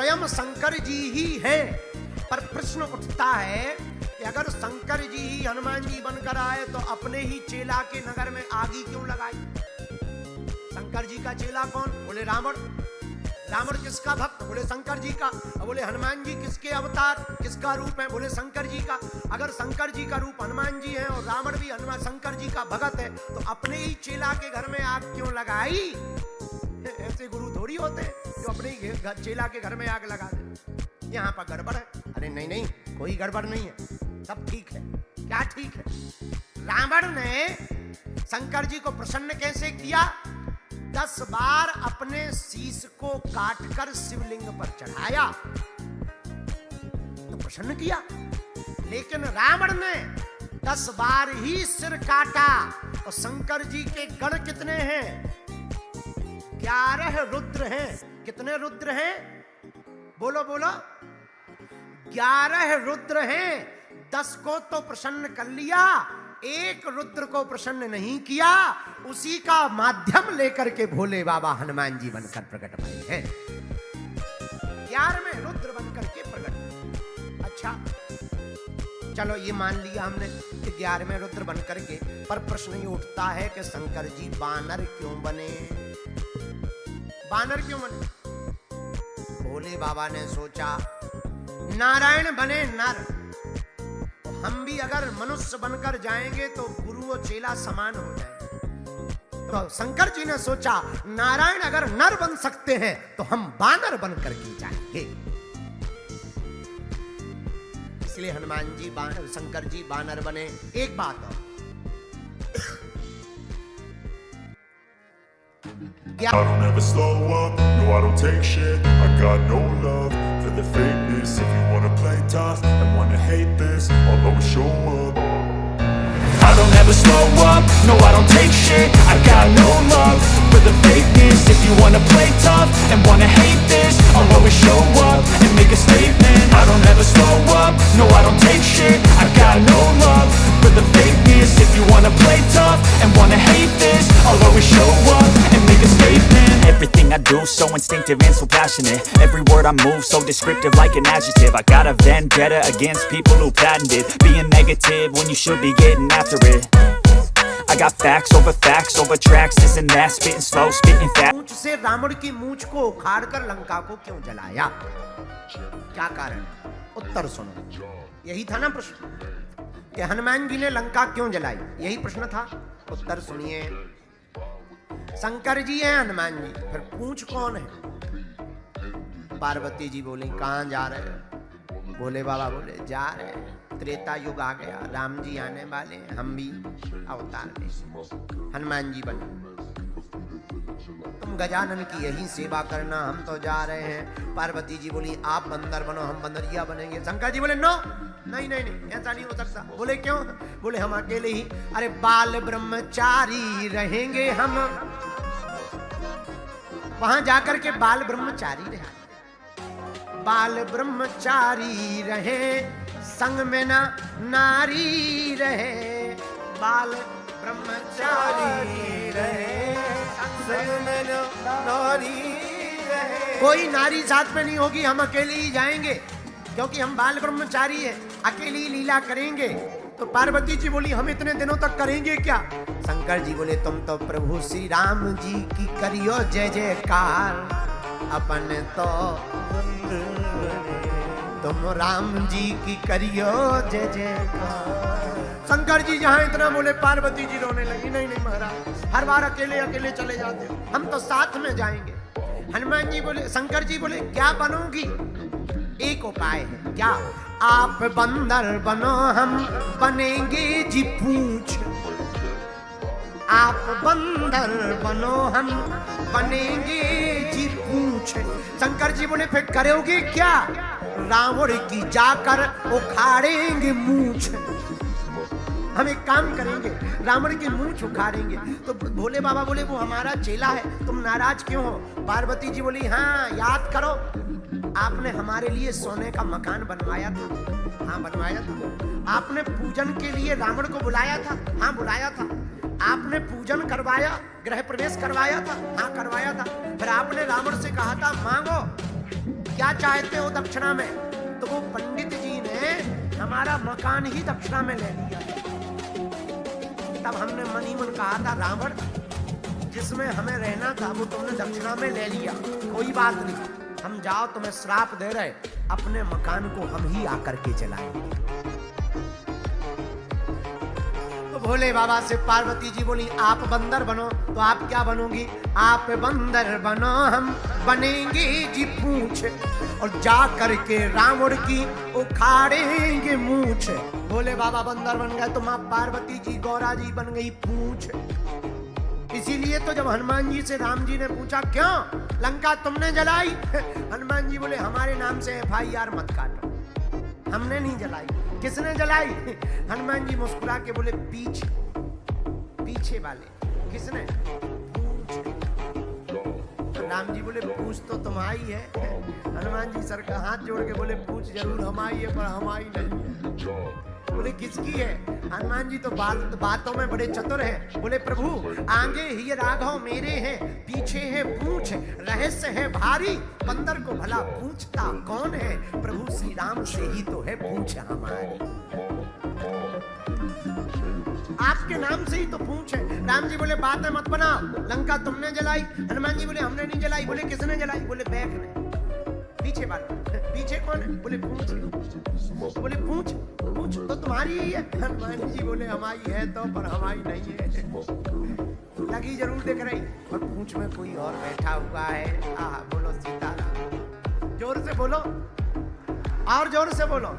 स्वयं शंकर जी ही हैं। पर प्रश्न उठता है कि अगर शंकर जी ही हनुमान जी बनकर आए तो अपने ही चेला के नगर में आगी क्यों लगाई? शंकर जी का चेला कौन? बोले रावण। रावण किसका भक्त? बोले शंकर जी का। बोले हनुमान जी किसके अवतार, किसका रूप है? बोले शंकर जी का। अगर शंकर जी का रूप हनुमान जी है और रावण भी हनुमान शंकर जी का भगत है तो अपने ही चेला के घर में आग क्यों लगाई? ऐसे गुरु थोड़ी होते हैं जो अपने ही चेला के घर में आग लगा दे। यहाँ पर गड़बड़ है। अरे नहीं नहीं, कोई गड़बड़ नहीं है, सब ठीक है। क्या ठीक है? रावण ने शंकर जी को प्रसन्न कैसे किया? 10 बार अपने शीश को काटकर शिवलिंग पर चढ़ाया तो प्रसन्न किया। लेकिन रावण ने 10 बार ही सिर काटा। और शंकर जी के गण कितने हैं? 11 रुद्र हैं। कितने रुद्र हैं? बोलो बोलो। 11 रुद्र हैं। 10 को तो प्रसन्न कर लिया, एक रुद्र को प्रसन्न नहीं किया। उसी का माध्यम लेकर के भोले बाबा हनुमान जी बनकर प्रकट भए हैं। 11वें रुद्र बनकर के प्रकट। अच्छा चलो ये मान लिया हमने कि 11वें रुद्र बनकर के, पर प्रश्न ये उठता है कि शंकर जी बानर क्यों बने? बानर क्यों बने? भोले बाबा ने सोचा नारायण बने नर, हम भी अगर मनुष्य बनकर जाएंगे तो गुरु और चेला समान हो जाएंगे। तो शंकर जी ने सोचा नारायण अगर नर बन सकते हैं तो हम बानर बनकर के जाएंगे। इसलिए हनुमान जी शंकर जी बानर बने। एक बात और, I don't ever slow up, no I don't take shit. I got no love for the fakeness. If you wanna play tough and wanna hate this, I'll always show up. I don't ever slow up, no I don't take shit. I got no love for the fakeness. If you wanna play tough and wanna hate this, I'll always show up and make a statement. I don't ever slow up, no I don't take shit. I got no love for the fakeness. If you wanna play tough and wanna hate this, I'll always show up and make a statement. Everything I do so instinctive and so passionate. Every word I move so descriptive like an adjective. I got a vendetta against people who patented being negative when you should be getting after it. I got facts over tracks, this and that, spitting slow, spitting fast. मूंछ से रावण की मूंछ को उखाड़कर लंका को क्यों जलाया? क्या कारण? उत्तर सुनो। यही था ना प्रश्न कि हनुमान जी ने लंका क्यों जलाई? यही प्रश्न था। उत्तर सुनिए। शंकर जी हैं हनुमान जी, फिर पूंछ कौन है? पार्वती जी बोली कहां जा रहे हैं? भोले बाबा बोले जा रहे हैं, त्रेता युग आ गया, राम जी आने वाले हैं, हम भी अवतार लेंगे। हनुमान जी बने, तुम गजानन की यही सेवा करना, हम तो जा रहे हैं। पार्वती जी बोली आप बंदर बनो, हम बंदरिया बनेंगे। शंकर जी बोले नो, नहीं नहीं नहीं, ऐसा नहीं हो सकता। बोले क्यों? बोले हम अकेले ही, अरे बाल ब्रह्मचारी रहेंगे हम। वहां जाकर के बाल ब्रह्मचारी रहे, बाल ब्रह्मचारी रहे, संग में ना नारी रहे। बाल ब्रह्मचारी रहे, संग में ना नारी रहे। कोई नारी साथ में नहीं होगी, हम अकेले ही जाएंगे क्योंकि हम बाल ब्रह्मचारी हैं, अकेले ही लीला करेंगे। तो पार्वती जी बोली हम इतने दिनों तक करेंगे क्या? शंकर जी बोले तुम तो प्रभु श्री राम जी की करियो जय जयकार, अपन तो तुम राम जी की करियो जय जयकार। शंकर जी जहां इतना बोले पार्वती जी रोने लगी। नहीं नहीं महाराज, हर बार अकेले अकेले चले जाते हो, हम तो साथ में जाएंगे। हनुमान जी बोले, शंकर जी बोले क्या बनोगी? एक उपाय है। क्या? आप बंदर बनो, हम बनेंगे जी पूंछ। आप बंदर बनो, हम बनेंगे जी पूंछ। शंकर जी बोले फिर करोगे क्या? रावण की जाकर उखाड़ेंगे मूंछ। हम एक काम करेंगे, रावण की मूंछ उखाड़ेंगे। तो भोले बाबा बोले वो हमारा चेला है, तुम नाराज क्यों हो? पार्वती जी बोली हाँ याद करो, आपने हमारे लिए सोने का मकान बनवाया था। हाँ बनवाया था। आपने पूजन के लिए रावण को बुलाया था। हाँ बुलाया था। आपने पूजन करवाया, गृह प्रवेश करवाया था। हाँ करवाया था। फिर आपने रावण से कहा था मांगो, क्या चाहते हो दक्षिणा में? तो वो पंडित जी ने हमारा मकान ही दक्षिणा में ले लिया। तब हमने मन ही मन कहा था, रावण जिसमें हमें रहना था वो तुमने दक्षिणा में ले लिया, कोई बात नहीं, हम जाओ तुम्हें श्राप दे रहे, अपने मकान को हम ही आकर के चलाएंगे। तो भोले बाबा से पार्वती जी बोली, आप बंदर बनो। तो आप क्या बनोगी? आप बंदर बनो, हम बनेंगे जी पूंछ, और जा करके रावण की उखाड़ेंगे मूंछ। भोले बाबा बंदर बन गए तो माँ पार्वती जी गौरा जी बन गई पूंछ। इसीलिए तो जब हनुमान जी से राम जी ने पूछा, क्यों लंका तुमने जलाई? हनुमान जी बोले, हमारे नाम से FIR मत काटो, हमने नहीं जलाई। किसने जलाई? हनुमान जी मुस्कुरा के बोले, पीछे वाले। किसने? तो राम जी बोले, पूछ तो तुम्हारी है। हनुमान जी सर का हाथ जोड़ के बोले, पूछ जरूर हमारी है पर हमारी नहीं है। बोले, किसकी है? हनुमान जी तो बातों में बड़े चतुर हैं। बोले, प्रभु आगे ही राघव मेरे हैं, पीछे है पूंछ, रहस्य है भारी, बंदर को भला पूछता कौन है? प्रभु श्री राम से ही तो है पूंछ हमारी, आपके नाम से ही तो पूंछ है। राम जी बोले, बातें मत बनाओ, लंका तुमने जलाई। हनुमान जी बोले, हमने नहीं जलाई। बोले, किसने जलाई? बोले, बैक ने। पीछे वाला। पीछे कौन है? बोले, पूंछ। बोले, पूंछ तो तुम्हारी ही है। हनुमान जी बोले, हमारी है तो पर हमारी नहीं है। लगी जरूर दिख रही, और पूंछ में कोई और बैठा हुआ है। बोलो सीताराम, जोर से बोलो, और जोर से बोलो।